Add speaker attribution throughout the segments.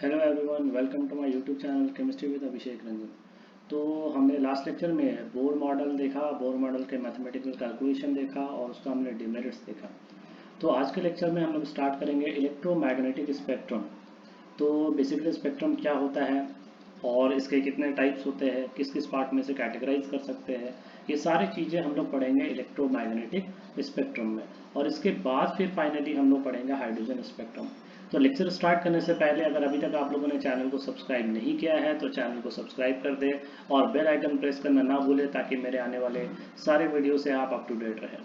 Speaker 1: Hello everyone, welcome to my YouTube channel chemistry with Abhishek Ranjan. तो हमने last lecture में Bohr model देखा, Bohr model के मैथमेटिकल कैलकुलेशन देखा और उसका हमने डिमेरिट्स देखा। तो आज के लेक्चर में हम लोग स्टार्ट करेंगे इलेक्ट्रोमैग्नेटिक स्पेक्ट्रम। तो बेसिकली स्पेक्ट्रम क्या होता है और इसके कितने टाइप्स होते हैं, किस किस पार्ट में से कैटेगराइज कर सकते हैं, ये सारी चीज़ें हम लोग पढ़ेंगे इलेक्ट्रोमैग्नेटिक स्पेक्ट्रम में। और इसके बाद फिर फाइनली हम लोग पढ़ेंगे हाइड्रोजन स्पेक्ट्रम। तो लेक्चर स्टार्ट करने से पहले अगर अभी तक आप लोगों ने चैनल को सब्सक्राइब नहीं किया है तो चैनल को सब्सक्राइब कर दें और बेल आइकन प्रेस करना ना भूलें ताकि मेरे आने वाले सारे वीडियो से आप अप टू डेट रहें।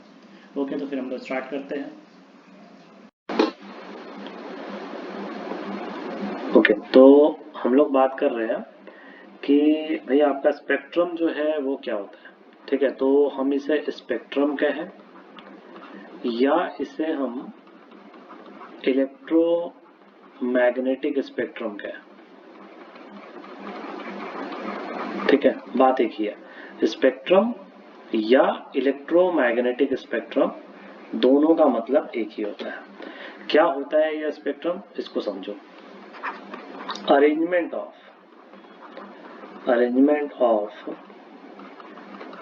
Speaker 1: ओके, तो फिर हम लोग स्टार्ट करते हैं। ओके, तो हम लोग बात कर रहे हैं कि भाई आपका स्पेक्ट्रम जो है वो क्या होता है। ठीक है, तो हम इसे स्पेक्ट्रम कहें या इसे हम इलेक्ट्रोमैग्नेटिक स्पेक्ट्रम कहें। ठीक है, बात एक ही है। स्पेक्ट्रम या इलेक्ट्रोमैग्नेटिक स्पेक्ट्रम दोनों का मतलब एक ही होता है। क्या होता है यह स्पेक्ट्रम, इसको समझो। Arrangement of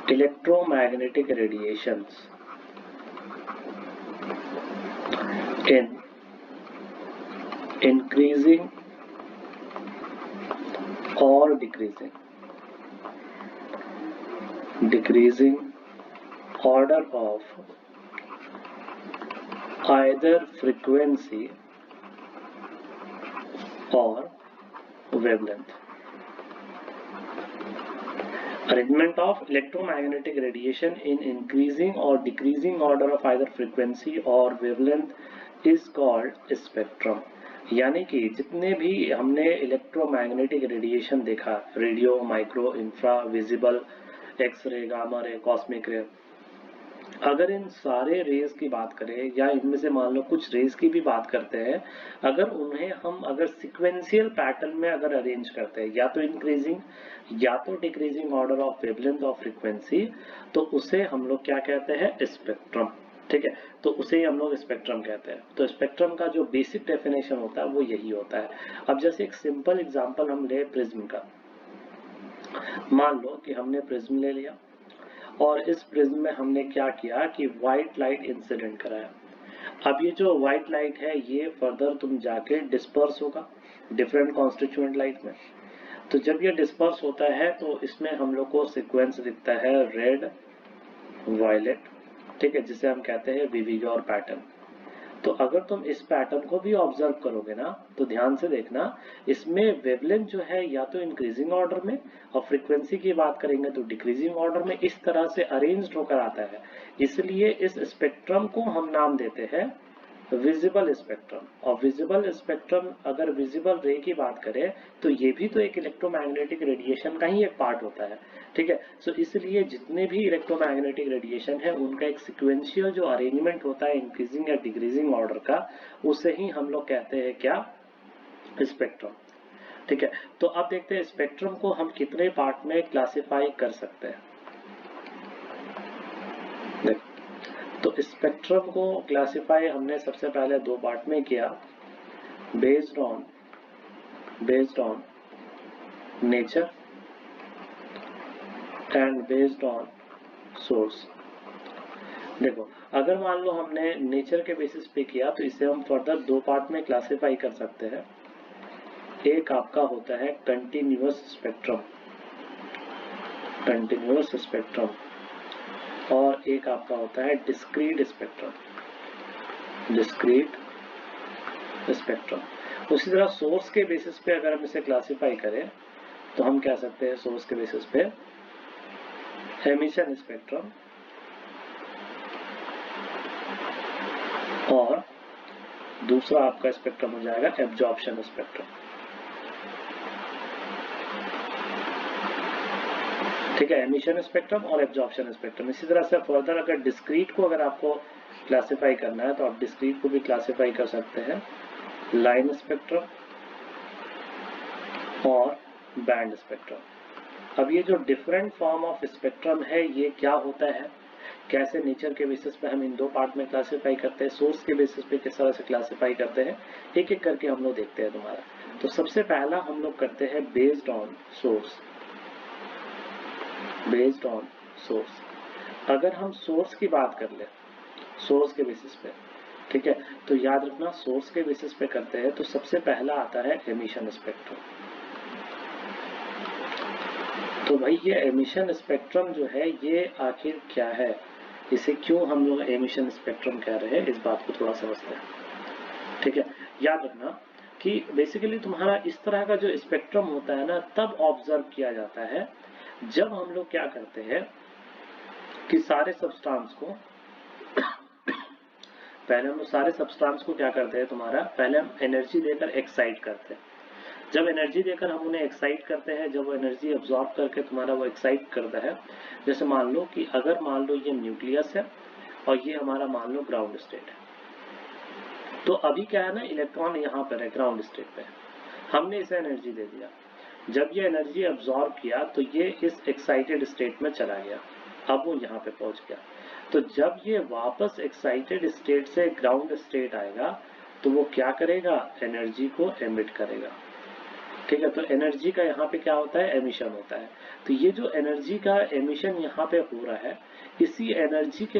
Speaker 1: electromagnetic radiations in increasing or decreasing order of either frequency or wavelength. Arrangement of electromagnetic radiation in increasing or decreasing order of either frequency or wavelength is called spectrum. यानी कि जितने भी हमने electromagnetic radiation देखा, radio, micro, infra, visible, X ray, gamma ray, cosmic ray, अगर इन सारे raise की बात करें या इनमें से मान लो कुछ रेज की भी बात करते हैं, अगर उन्हें हम अगर सिक्वेंशियल पैटर्न में अगर अरेंज करते हैं, या तो इंक्रीजिंग या तो decreasing order of wavelength of frequency, तो उसे हम लोग क्या कहते हैं, स्पेक्ट्रम। ठीक है, तो उसे हम लोग स्पेक्ट्रम कहते हैं। तो स्पेक्ट्रम का जो बेसिक डेफिनेशन होता है वो यही होता है। अब जैसे एक सिंपल एग्जांपल हम ले प्रिज्म का। मान लो कि हमने प्रिज्म ले लिया और इस प्रिज्म में हमने क्या किया कि व्हाइट लाइट इंसिडेंट कराया। अब ये जो व्हाइट लाइट है ये फर्दर तुम जाके डिस्पर्स होगा डिफरेंट कॉन्स्टिट्यूएंट लाइट में। तो जब ये डिस्पर्स होता है तो इसमें हम लोग को सीक्वेंस दिखता है रेड, वायलेट, ठीक है, जिसे हम कहते हैं विवियोर पैटर्न। तो अगर तुम इस पैटर्न को भी ऑब्जर्व करोगे ना तो ध्यान से देखना, इसमें वेवलेंथ जो है या तो इंक्रीजिंग ऑर्डर में और फ्रीक्वेंसी की बात करेंगे तो डिक्रीजिंग ऑर्डर में, इस तरह से अरेंज्ड होकर आता है। इसलिए इस स्पेक्ट्रम को हम नाम देते हैं विजिबल स्पेक्ट्रम। और विजिबल स्पेक्ट्रम, अगर विजिबल रे की बात करें तो ये भी तो एक इलेक्ट्रोमैग्नेटिक रेडिएशन का ही एक पार्ट होता है। ठीक है, सो इसलिए जितने भी इलेक्ट्रोमैग्नेटिक रेडिएशन है उनका एक सिक्वेंशियल जो अरेंजमेंट होता है इंक्रीजिंग या डिक्रीजिंग ऑर्डर का, उसे ही हम लोग कहते हैं क्या, स्पेक्ट्रम। ठीक है, तो अब देखते हैं स्पेक्ट्रम को हम कितने पार्ट में क्लासिफाई कर सकते हैं। देखो, तो स्पेक्ट्रम को क्लासिफाई हमने सबसे पहले दो पार्ट में किया, based on nature and based on source. देखो, अगर मान लो हमने नेचर के बेसिस पे किया तो इसे हम फर्दर दो पार्ट में क्लासिफाई कर सकते हैं। एक आपका होता है कंटिन्यूअस स्पेक्ट्रम और एक आपका होता है डिस्क्रीट स्पेक्ट्रम। उसी तरह सोर्स के बेसिस पे अगर हम इसे क्लासिफाई करें तो हम कह सकते हैं सोर्स के बेसिस पे एमिशन स्पेक्ट्रम और दूसरा आपका स्पेक्ट्रम हो जाएगा एब्जॉर्प्शन स्पेक्ट्रम। ठीक है, एमिशन स्पेक्ट्रम और एब्जॉर्प्शन स्पेक्ट्रम। इसी तरह से फर्दर अगर डिस्क्रीट को अगर आपको क्लासिफाई करना है तो आप डिस्क्रीट को भी क्लासिफाई कर सकते हैं लाइन स्पेक्ट्रम और बैंड स्पेक्ट्रम। अब ये जो डिफरेंट फॉर्म ऑफ स्पेक्ट्रम है ये क्या होता है, कैसे नेचर के बेसिस पे हम इन दो पार्ट में क्लासिफाई करते हैं, सोर्स के बेसिस पे किस तरह से क्लासिफाई करते हैं, एक एक करके हम लोग देखते हैं तुम्हारा। तो सबसे पहला हम लोग करते हैं based on source. Based on source, अगर हम सोर्स की बात कर ले, सोर्स के बेसिस पे, ठीक है, तो याद रखना सोर्स के बेसिस पे करते हैं तो सबसे पहला आता है एमिशन स्पेक्ट्रम। तो भाई ये एमिशन स्पेक्ट्रम जो है ये आखिर क्या है, इसे क्यों हम लोग एमिशन स्पेक्ट्रम कह रहे हैं, इस बात को थोड़ा समझते हैं। ठीक है, याद रखना कि बेसिकली तुम्हारा इस तरह का जो स्पेक्ट्रम होता है ना तब ऑब्जर्व किया जाता है जब हम लोग क्या करते हैं कि सारे सब्सटेंस को पहले हम लोग सारे सब्सटेंस को क्या करते हैं, तुम्हारा पहले हम एनर्जी देकर एक्साइट करते हैं। जब एनर्जी देकर हम उन्हें एक्साइट करते हैं, जब वो एनर्जी एब्जॉर्ब करके तुम्हारा वो एक्साइट करता है, जैसे मान लो कि अगर मान लो ये न्यूक्लियस है और ये हमारा मान लो ग्राउंड स्टेट है, तो अभी क्या है ना इलेक्ट्रॉन यहाँ पर है ग्राउंड स्टेट पे, हमने इसे एनर्जी दे दिया, जब ये एनर्जी एब्जॉर्ब किया तो ये इस एक्साइटेड स्टेट में चला गया, अब वो यहाँ पे पहुंच गया। तो जब ये वापस एक्साइटेड स्टेट से ग्राउंड स्टेट आएगा तो वो क्या करेगा, एनर्जी को एमिट करेगा। ठीक है, तो एनर्जी का यहाँ पे क्या होता है, एमिशन होता है। तो ये जो एनर्जी का एमिशन यहाँ पे हो रहा है, इसी एनर्जी के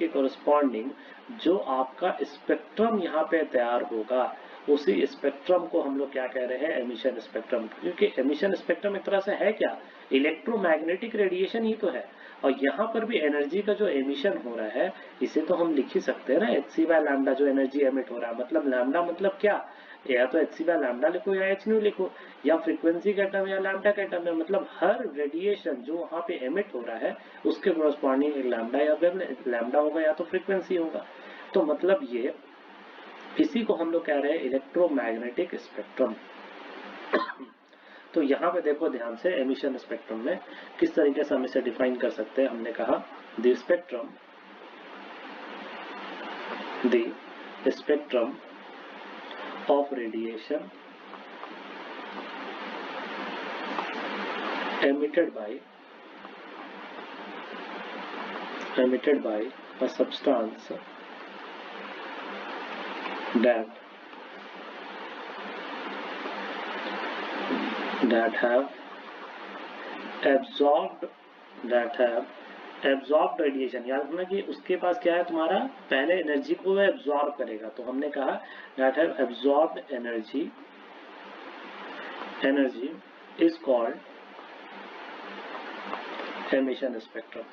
Speaker 1: कोरस्पॉन्डिंग जो आपका स्पेक्ट्रम यहाँ पे तैयार होगा, उसी स्पेक्ट्रम को हम लोग क्या कह रहे हैं, एमिशन स्पेक्ट्रम। क्योंकि एमिशन स्पेक्ट्रम एक तरह से है क्या, इलेक्ट्रोमैग्नेटिक रेडिएशन ही तो है। और यहाँ पर भी एनर्जी का जो एमिशन हो रहा है इसे तो हम लिख ही सकते हैं ना, hc/λ जो एनर्जी एमिट हो रहा है, मतलब लैम्डा मतलब क्या, या तो hc/λ लिखो या h न्यू लिखो, या फ्रीक्वेंसी का टर्म या लैम्डा का टर्म है, मतलब हर रेडिएशन जो वहां पे एमिट हो रहा है उसके कोरस्पॉन्डिंग एक लैम्डा या लैम्डा होगा या तो फ्रीक्वेंसी होगा। तो मतलब ये इसी को हम लोग कह रहे हैं इलेक्ट्रोमैग्नेटिक स्पेक्ट्रम। तो यहाँ पे देखो ध्यान से, एमिशन स्पेक्ट्रम में किस तरीके से हम इसे डिफाइन कर सकते हैं। हमने कहा the spectrum of radiation emitted by a substance that have absorbed radiation। याद रखना कि उसके पास क्या है, तुम्हारा पहले एनर्जी को वह एब्जॉर्ब करेगा, तो हमने कहा that have absorbed energy is called emission spectrum।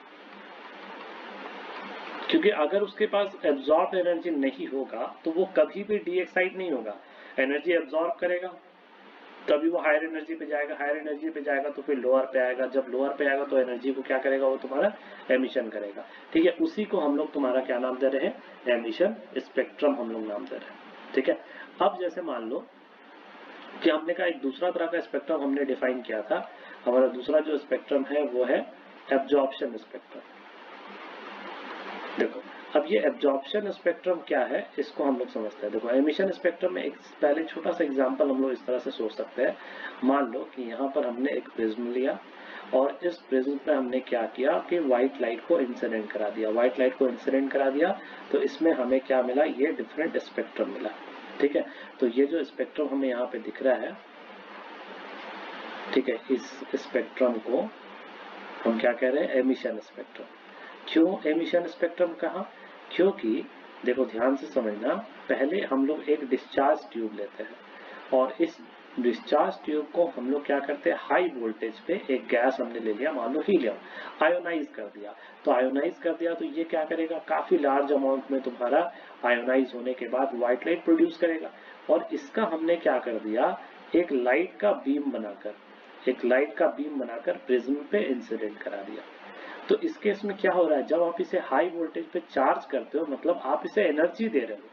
Speaker 1: क्योंकि अगर उसके पास एब्जॉर्ब एनर्जी नहीं होगा तो वो कभी भी डी एक्साइट नहीं होगा, एनर्जी एब्जॉर्ब करेगा तभी वो हायर एनर्जी पे जाएगा, हायर एनर्जी पे जाएगा तो फिर लोअर पे आएगा, जब लोअर पे आएगा तो एनर्जी को क्या करेगा, वो तुम्हारा एमिशन करेगा। ठीक है, उसी को हम लोग तुम्हारा क्या नाम दे रहे हैं, एमिशन स्पेक्ट्रम हम लोग नाम दे रहे हैं। ठीक है, अब जैसे मान लो कि हमने कहा एक दूसरा तरह का स्पेक्ट्रम हमने डिफाइन किया था, हमारा दूसरा जो स्पेक्ट्रम है वो है एब्जॉर्प्शन स्पेक्ट्रम। देखो अब ये एब्जॉर्प्शन स्पेक्ट्रम क्या है, इसको हम लोग समझते हैं। देखो एमिशन स्पेक्ट्रम में एक पहले छोटा सा एग्जांपल हम लोग इस तरह से सोच सकते हैं। मान लो कि यहाँ पर हमने एक प्रिज्म लिया और इस प्रिज्म पे हमने क्या किया कि व्हाइट लाइट को इंसिडेंट करा दिया, तो इसमें हमें क्या मिला, ये डिफरेंट स्पेक्ट्रम मिला। ठीक है, तो ये जो स्पेक्ट्रम हमें यहाँ पे दिख रहा है, ठीक है, इस स्पेक्ट्रम को हम क्या कह रहे हैं, एमिशन स्पेक्ट्रम। क्यों एमिशन स्पेक्ट्रम कहा, क्योंकि देखो ध्यान से समझना, पहले हम लोग एक डिस्चार्ज ट्यूब लेते हैं और इस डिस्चार्ज ट्यूब को हम लोग क्या करते हैं, हाई वोल्टेज पे एक गैस हमने ले लिया, मान लो हीलियम, आयोनाइज कर दिया। तो आयोनाइज कर दिया तो ये क्या करेगा, काफी लार्ज अमाउंट में तुम्हारा आयोनाइज होने के बाद व्हाइट लाइट प्रोड्यूस करेगा। और इसका हमने क्या कर दिया, एक लाइट का बीम बनाकर प्रिज्म पे इंसिडेंट करा दिया। तो इस केस में क्या हो रहा है, जब आप इसे हाई वोल्टेज पे चार्ज करते हो, मतलब आप इसे एनर्जी दे रहे हो,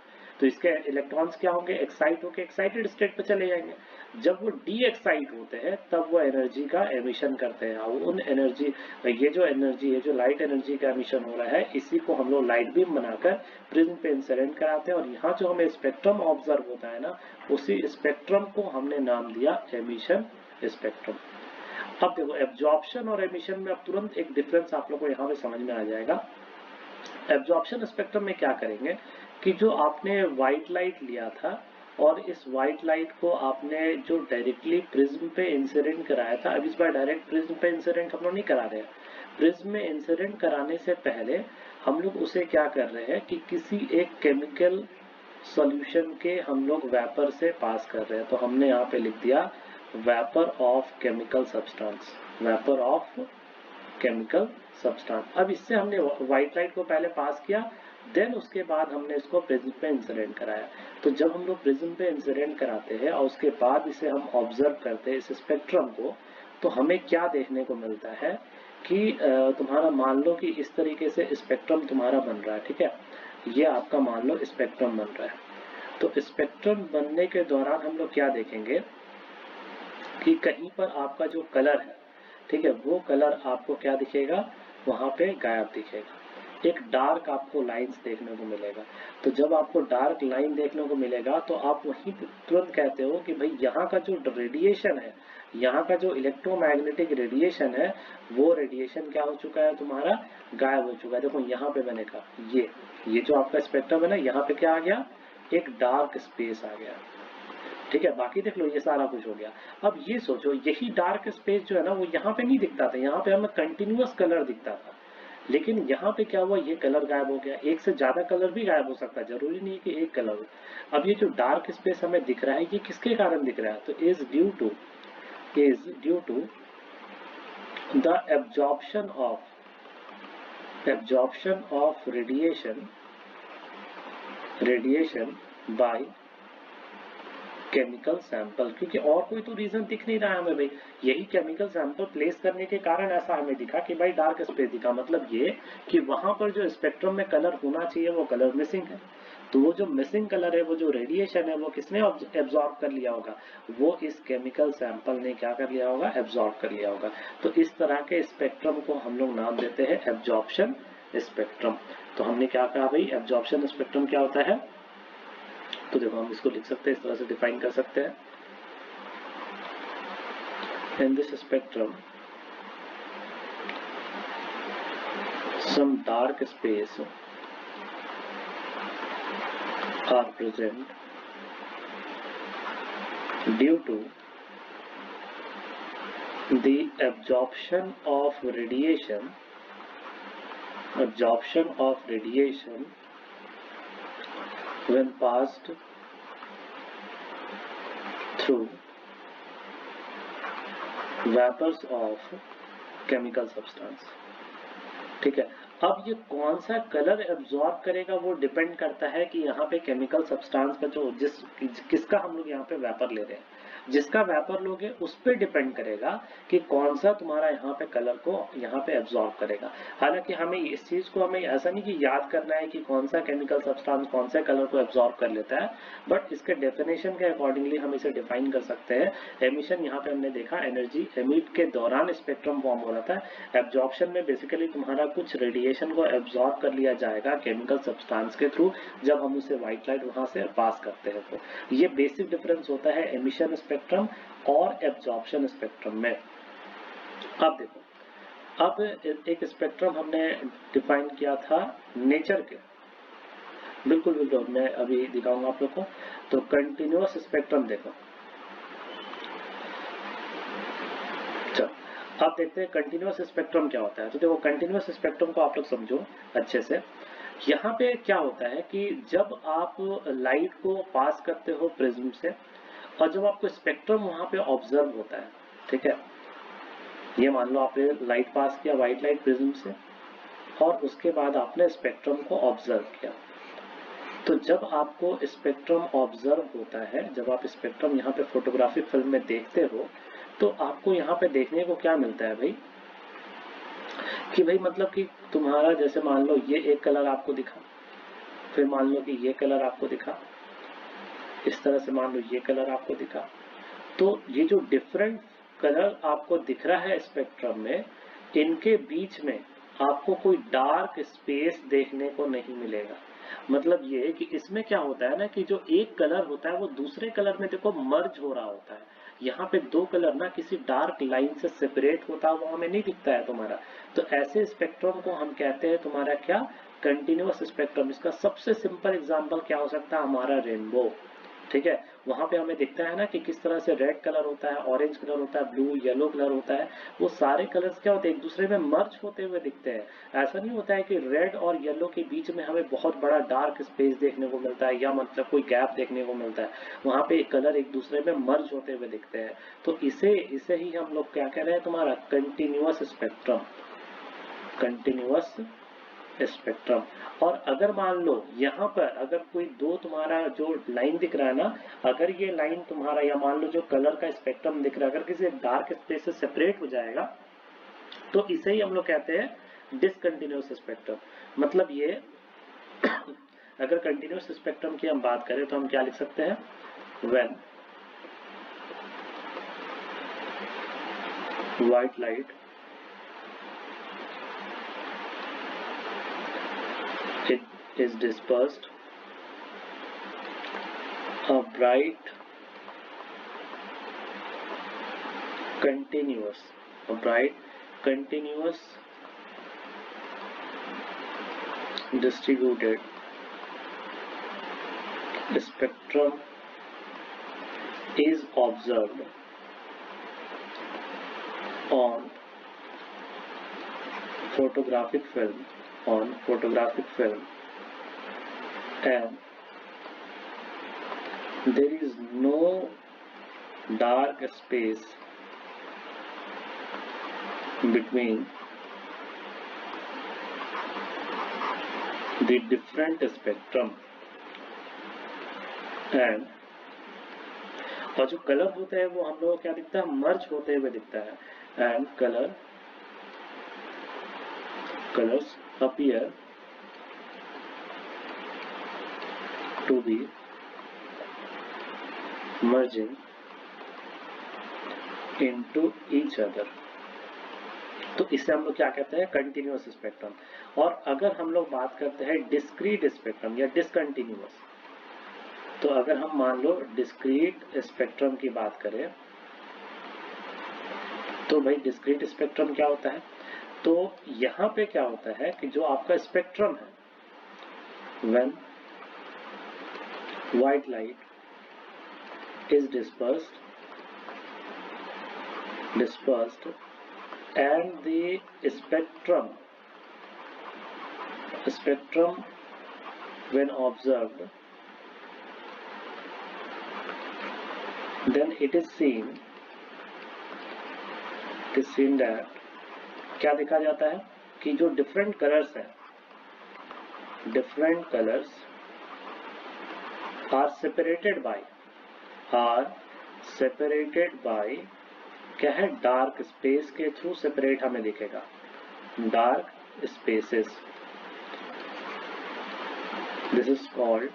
Speaker 1: तो इसके इलेक्ट्रॉन्स क्या होंगे, एक्साइट होकर एक्साइटेड स्टेट पे चले जाएंगे। जब वो डी एक्साइट होते हैं तब वो एनर्जी का एमिशन करते हैं। और उन एनर्जी, ये जो लाइट एनर्जी का एमिशन हो रहा है, इसी को हम लोग लाइट बीम बनाकर प्रिज्म पे इंसिडेंट कराते हैं। और यहाँ जो हमें स्पेक्ट्रम ऑब्जर्व होता है ना, उसी स्पेक्ट्रम को हमने नाम दिया एमिशन स्पेक्ट्रम। अब देखो एब्जॉर्प्शन और एमिशन में अब तुरंत एक डिफरेंस आप लोग को यहाँ पे समझ में आ जाएगा। एब्जॉर्प्शन स्पेक्ट्रम में क्या करेंगे कि जो आपने व्हाइट लाइट लिया था और इस व्हाइट लाइट को आपने जो डायरेक्टली प्रिज्म पे इंसिडेंट कराया था, अब इस बार डायरेक्ट प्रिज्म पे इंसिडेंट हम लोग नहीं करा रहे हैं। प्रिज्म में इंसिडेंट कराने से पहले हम लोग उसे क्या कर रहे हैं कि किसी एक केमिकल सॉल्यूशन के हम लोग वेपर से पास कर रहे हैं। तो हमने यहाँ पे लिख दिया vapour of chemical substance, vapour of chemical substance. अब इससे हमने व्हाइट लाइट को पहले पास किया, देन उसके बाद हमने इसको प्रिज्म पे इंसिडेंट कराया। तो जब हम लोग प्रिज्म पे इंसिडेंट कराते हैं और उसके बाद इसे हम ऑब्जर्व करते हैं इस स्पेक्ट्रम को, तो हमें क्या देखने को मिलता है कि तुम्हारा मान लो कि इस तरीके से स्पेक्ट्रम तुम्हारा बन रहा है, ठीक है। ये आपका मान लो स्पेक्ट्रम बन रहा है। तो स्पेक्ट्रम बनने के दौरान हम लोग क्या देखेंगे कि कहीं पर आपका जो कलर है, ठीक है, वो कलर आपको क्या दिखेगा, वहां पे गायब दिखेगा। एक डार्क आपको लाइंस देखने को मिलेगा। तो जब आपको डार्क लाइन देखने को मिलेगा तो आप वहीं तुरंत कहते हो कि भाई यहाँ का जो रेडिएशन है, यहाँ का जो इलेक्ट्रोमैग्नेटिक रेडिएशन है, वो रेडिएशन क्या हो चुका है, तुम्हारा गायब हो चुका है। देखो यहाँ पे मैंने कहा ये जो आपका स्पेक्ट्रम है ना, यहाँ पे क्या आ गया, एक डार्क स्पेस आ गया, ठीक है। बाकी देख लो ये सारा कुछ हो गया। अब ये सोचो यही डार्क स्पेस जो है ना, वो यहाँ पे नहीं दिखता था, यहाँ पे हमें कंटिन्यूअस कलर दिखता था। लेकिन यहाँ पे क्या हुआ, ये कलर गायब हो गया। एक से ज्यादा कलर भी गायब हो सकता है, जरूरी नहीं है कि एक कलर हो। अब ये जो डार्क स्पेस हमें दिख रहा है, ये किसके कारण दिख रहा है, तो is due to the absorption of radiation by chemical sample. क्योंकि और कोई तो रीजन दिख नहीं रहा है हमें भाई, यही केमिकल सैंपल प्लेस करने के कारण ऐसा हमें दिखा कि भाई डार्क स्पेस दिखा। मतलब ये कि वहां पर जो स्पेक्ट्रम में कलर होना चाहिए वो कलर मिसिंग है। तो वो जो मिसिंग कलर है, वो जो रेडिएशन है, वो किसने एब्जॉर्ब कर लिया होगा, वो इस केमिकल सैंपल ने क्या कर लिया होगा, एब्जॉर्ब कर लिया होगा। तो इस तरह के स्पेक्ट्रम को हम लोग नाम देते हैं एब्जॉर्प्शन स्पेक्ट्रम। तो हमने क्या कहा भाई, एब्जॉर्प्शन स्पेक्ट्रम क्या होता है। तो देखो हम इसको लिख सकते हैं, इस तरह से डिफाइन कर सकते हैं। In this spectrum, some dark space are present due to the absorption of radiation when passed through vapors of chemical substance, ठीक है। अब ये कौन सा कलर एब्जॉर्ब करेगा वो डिपेंड करता है कि यहाँ पे केमिकल सब्सटेंस का जो किसका हम लोग यहाँ पे वेपर ले रहे हैं। जिसका वेपर लोगे उस पर डिपेंड करेगा कि कौन सा तुम्हारा यहाँ पे कलर को यहाँ पे एब्जॉर्ब करेगा। हालांकि हमें इस चीज को हमें ऐसा नहीं कि याद करना है कि कौन सा केमिकल सब्सटेंस कौन से कलर को एब्जॉर्ब कर लेता है, बट इसके डेफिनेशन के अकॉर्डिंगली हम इसे डिफाइन कर सकते हैं। एमिशन यहाँ पे हमने देखा एनर्जी एमिट के दौरान स्पेक्ट्रम फॉर्म हो रहा था। एब्जॉर्प्शन में बेसिकली तुम्हारा कुछ रेडिएशन को एब्जॉर्ब कर लिया जाएगा केमिकल सब्सटेंस के थ्रू, जब हम उसे व्हाइट लाइट वहां से पास करते हैं। तो ये बेसिक डिफरेंस होता है एमिशन स्पेक्ट्रम और एब्जॉर्प्शन स्पेक्ट्रम में। अब देखो, अब एक स्पेक्ट्रम हमने डिफाइन किया था नेचर के, बिल्कुल बिल्कुल मैं अभी दिखाऊंगा आप लोग को। तो कंटिन्यूअस स्पेक्ट्रम देखो, चलो अब देखते हैं कंटिन्यूअस स्पेक्ट्रम क्या होता है। तो देखो कंटिन्यूअस स्पेक्ट्रम को आप लोग समझो अच्छे से। यहाँ पे क्या होता है कि जब आप लाइट को पास करते हो प्रिज्म से, और जब आपको स्पेक्ट्रम वहां पे ऑब्जर्व होता है, ठीक है, ये मान लो आपने लाइट पास किया व्हाइट लाइट प्रिज्म से, और उसके बाद आपने स्पेक्ट्रम को ऑब्जर्व किया। तो जब आपको स्पेक्ट्रम ऑब्जर्व होता है, जब आप स्पेक्ट्रम यहाँ पे फोटोग्राफिक फिल्म में देखते हो, तो आपको यहाँ पे देखने को क्या मिलता है भाई, कि भाई मतलब कि तुम्हारा जैसे मान लो ये एक कलर आपको दिखा, फिर मान लो कि ये कलर आपको दिखा, इस तरह से मान लो ये कलर आपको दिखा। तो ये जो डिफरेंट कलर आपको दिख रहा है स्पेक्ट्रम में, इनके बीच में आपको कोई डार्क स्पेस देखने को नहीं मिलेगा। मतलब ये कि इसमें क्या होता है ना कि जो एक कलर होता है वो दूसरे कलर में देखो मर्ज हो रहा होता है। यहाँ पे दो कलर ना किसी डार्क लाइन से सेपरेट होता हुआ हमें नहीं दिखता है तुम्हारा। तो ऐसे स्पेक्ट्रम को हम कहते हैं तुम्हारा क्या, कंटिन्यूअस स्पेक्ट्रम। इसका सबसे सिंपल एग्जांपल क्या हो सकता है, हमारा रेनबो, ठीक है, वहां पे हमें दिखता है ना कि किस तरह से रेड कलर होता है, ऑरेंज कलर होता है, ब्लू येलो कलर होता है। वो सारे कलर्स क्या होते हैं, एक दूसरे में मर्ज होते हुए दिखते हैं। ऐसा नहीं होता है कि रेड और येलो के बीच में हमें बहुत बड़ा डार्क स्पेस देखने को मिलता है या मतलब कोई गैप देखने को मिलता है। वहां पे कलर एक दूसरे में मर्ज होते हुए दिखते हैं। तो इसे ही हम लोग क्या कह रहे हैं, तुम्हारा कंटिन्यूअस स्पेक्ट्रम, कंटिन्यूअस स्पेक्ट्रम। और अगर मान लो यहाँ पर अगर कोई दो तुम्हारा जो लाइन दिख रहा है ना, अगर ये लाइन तुम्हारा या मान लो जो कलर का स्पेक्ट्रम दिख रहा है अगर किसी डार्क स्पेस से सेपरेट हो जाएगा तो इसे ही हम लोग कहते हैं डिसकंटिन्यूअस स्पेक्ट्रम। मतलब ये अगर कंटिन्यूअस स्पेक्ट्रम की हम बात करें तो हम क्या लिख सकते हैं, when white light it is dispersed, a bright continuous distributed spectrum is observed on photographic film, and there is no dark space between the different spectrum and, और जो कलर होते हैं वो हम लोगों को क्या दिखता है, मर्ज होते हुए दिखता है। And colors appear to be merging into each other। तो इसे हम लोग क्या कहते हैं, कंटिन्यूअस स्पेक्ट्रम। और अगर हम लोग बात करते हैं डिस्क्रीट स्पेक्ट्रम या डिसकंटिन्यूअस, तो अगर हम मान लो डिस्क्रीट स्पेक्ट्रम की बात करें तो भाई डिस्क्रीट स्पेक्ट्रम क्या होता है, तो यहां पे क्या होता है कि जो आपका स्पेक्ट्रम है, when white light is dispersed and the spectrum when observed, then it is seen that क्या देखा जाता है कि जो डिफरेंट कलर्स हैं, different colours are separated by क्या है, डार्क स्पेस के थ्रू सेपरेट हमें दिखेगा, dark spaces. This is called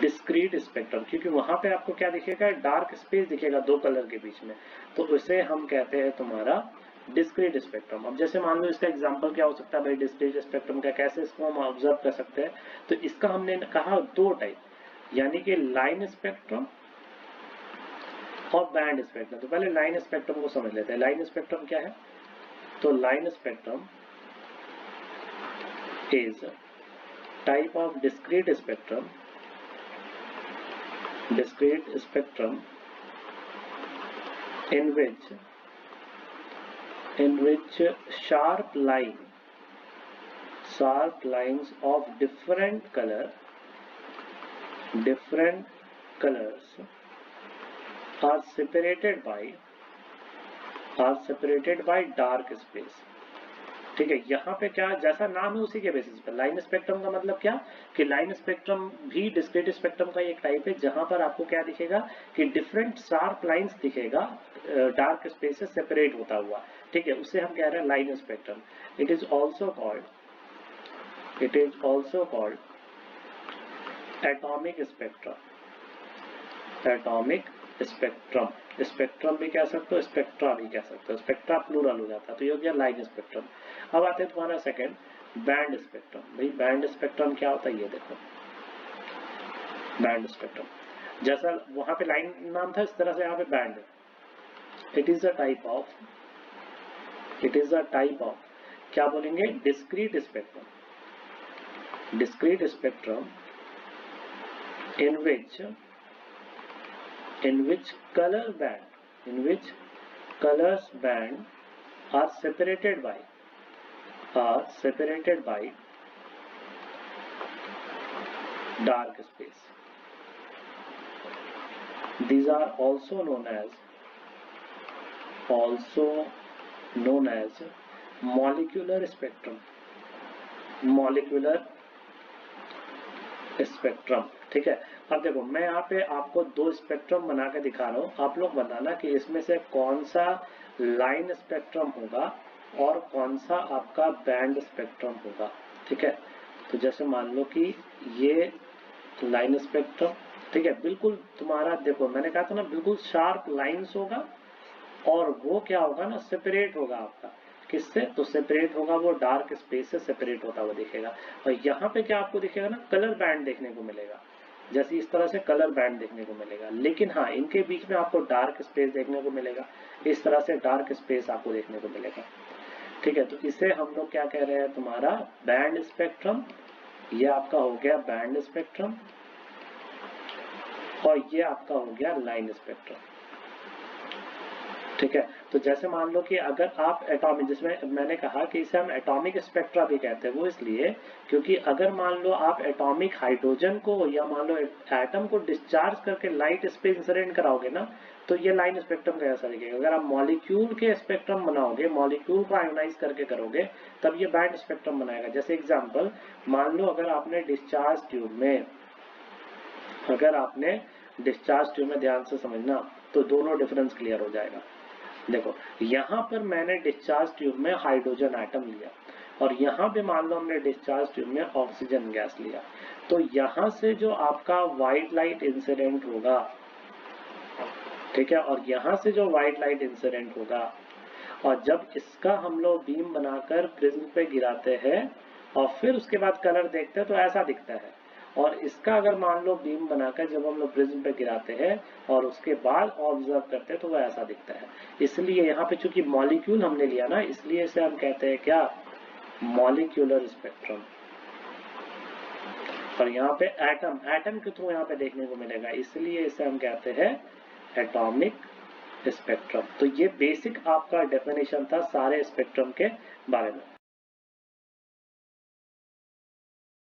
Speaker 1: discrete spectrum, क्योंकि वहां पे आपको क्या दिखेगा, डार्क स्पेस दिखेगा दो कलर के बीच में, तो उसे हम कहते हैं तुम्हारा डिस्क्रीट स्पेक्ट्रम। अब जैसे मान लो इसका एग्जांपल क्या हो सकता है भाई डिस्क्रीट स्पेक्ट्रम का, कैसे इसको हम ऑब्जर्व कर सकते हैं, तो इसका हमने कहा दो टाइप, यानी कि लाइन स्पेक्ट्रम और बैंड स्पेक्ट्रम। तो पहले लाइन स्पेक्ट्रम को समझ लेते हैं। लाइन स्पेक्ट्रम क्या है, तो line spectrum is type of discrete spectrum in which sharp lines of different colors are separated by dark space। ठीक है, यहाँ पे क्या जैसा नाम है उसी के बेसिस पर लाइन स्पेक्ट्रम का मतलब क्या, कि लाइन स्पेक्ट्रम भी डिस्क्रीट स्पेक्ट्रम का एक टाइप है जहां पर आपको क्या दिखेगा कि डिफरेंट शार्प लाइंस दिखेगा डार्क स्पेस से सेपरेट होता हुआ। ठीक है, उससे हम कह रहे हैं line spectrum. It is also called atomic spectrum. Spectrum भी कह सकते हो, स्पेक्ट्रा भी कह सकते हो, स्पेक्ट्रा प्लूरल हो जाता है, तो ये हो गया लाइन स्पेक्ट्रम। अब आते हैं तुम्हारा सेकंड, बैंड स्पेक्ट्रम। भाई बैंड स्पेक्ट्रम क्या होता है, ये देखो बैंड स्पेक्ट्रम, जैसा वहां पे लाइन नाम था इस तरह से यहाँ पे बैंड है। It is a type of क्या बोलेंगे, discrete spectrum in which colors band are separated by dark space. These are also known as molecular spectrum. ठीक है। अब देखो मैं यहाँ पे आपको दो स्पेक्ट्रम बना के दिखा रहा हूँ, आप लोग बताना कि इसमें से कौन सा लाइन स्पेक्ट्रम होगा और कौन सा आपका बैंड स्पेक्ट्रम होगा। ठीक है, तो जैसे मान लो कि ये लाइन स्पेक्ट्रम, ठीक है, बिल्कुल तुम्हारा देखो मैंने कहा था ना बिल्कुल शार्प लाइंस होगा और वो क्या होगा ना सेपरेट होगा आपका किससे, तो सेपरेट होगा वो डार्क स्पेस से सेपरेट होता हुआ दिखेगा। और यहाँ पे क्या आपको दिखेगा ना कलर बैंड देखने को मिलेगा, जैसे इस तरह से कलर बैंड देखने को मिलेगा, लेकिन हाँ इनके बीच में आपको डार्क स्पेस देखने को मिलेगा, इस तरह से डार्क स्पेस आपको देखने को मिलेगा। ठीक है, तो इसे हम लोग क्या कह रहे हैं तुम्हारा बैंड स्पेक्ट्रम, ये आपका हो गया बैंड स्पेक्ट्रम और ये आपका हो गया लाइन स्पेक्ट्रम। ठीक है, तो जैसे मान लो कि अगर आप एटॉमिक, जिसमें मैंने कहा कि इसे हम एटॉमिक स्पेक्ट्रा भी कहते हैं, वो इसलिए क्योंकि अगर मान लो आप एटॉमिक हाइड्रोजन को या मान लो एटम को डिस्चार्ज करके लाइट स्पेस इंसिडेंट कराओगे ना तो ये लाइन स्पेक्ट्रम कैसा दिखेगा। अगर आप मॉलिक्यूल के स्पेक्ट्रम बनाओगे, मॉलिक्यूल को आयोनाइज करके करोगे तब ये बैंड स्पेक्ट्रम बनाएगा। जैसे एग्जाम्पल मान लो अगर आपने डिस्चार्ज ट्यूब में ध्यान से समझना तो दोनों डिफरेंस क्लियर हो जाएगा। देखो यहाँ पर मैंने डिस्चार्ज ट्यूब में हाइड्रोजन एटम लिया और यहाँ पे मान लो हमने डिस्चार्ज ट्यूब में ऑक्सीजन गैस लिया, तो यहाँ से जो आपका व्हाइट लाइट इंसिडेंट होगा, ठीक है, और यहाँ से जो व्हाइट लाइट इंसिडेंट होगा और जब इसका हम लोग बीम बनाकर प्रिज्म पे गिराते हैं और फिर उसके बाद कलर देखते हैं तो ऐसा दिखता है, और इसका अगर मान लो बीम बनाकर जब हम लोग प्रिज्म पे गिराते हैं और उसके बाद ऑब्जर्व करते हैं तो वह ऐसा दिखता है। इसलिए यहाँ पे चूंकि मॉलिक्यूल हमने लिया ना इसलिए इसे हम कहते हैं क्या, मॉलिक्यूलर स्पेक्ट्रम। और यहाँ पे एटम के थ्रू यहाँ पे देखने को मिलेगा इसलिए इसे हम कहते हैं एटॉमिक स्पेक्ट्रम। तो ये बेसिक आपका डेफिनेशन था सारे स्पेक्ट्रम के बारे में।